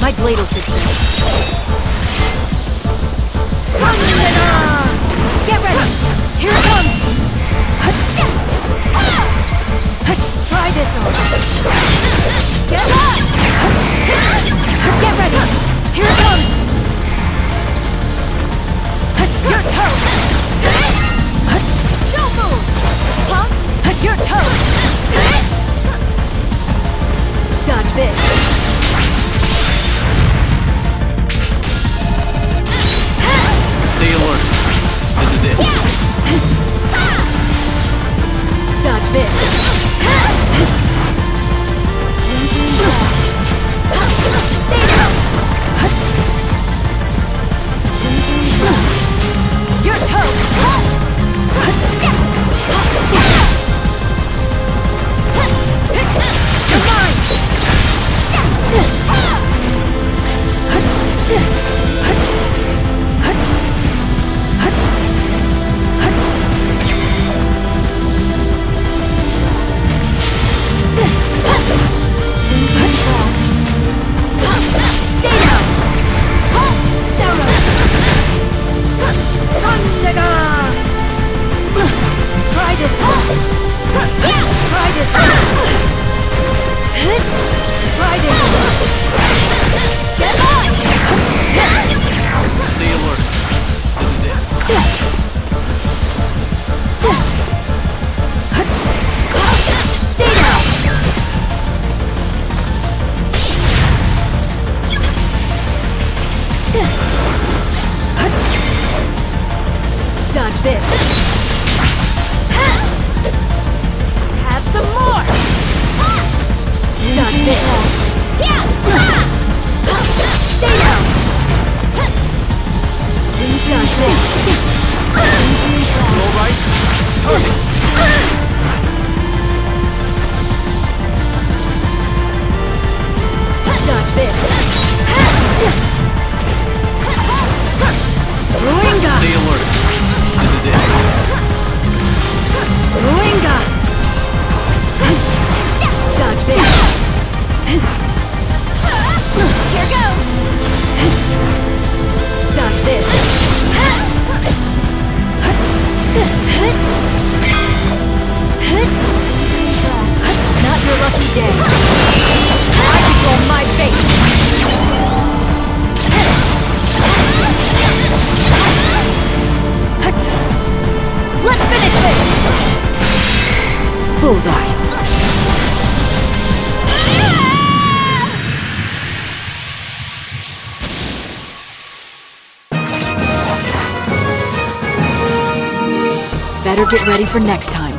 My blade will fix this. Get ready! Here it comes! Try this on. Get up! Get ready! Here it comes! Your toes! Don't move! Huh? Your toes! Dodge this! Stay alert. This is it. Dodge this! Stay down! Your toe! You're mine! Stay down! Try this! Try this! Try this! Get up! Stay alert. This is it. Stay down! Dodge this! Have some more! Dodge this! Stay down! Dodge this! You all right? Target. Dodge this! Ruinga! Stay alert. This is it. Ruinga! Dodge this! Here goes! Dodge this! Not your lucky day. I control my fate! Let's finish this! Bullseye! Better get ready for next time.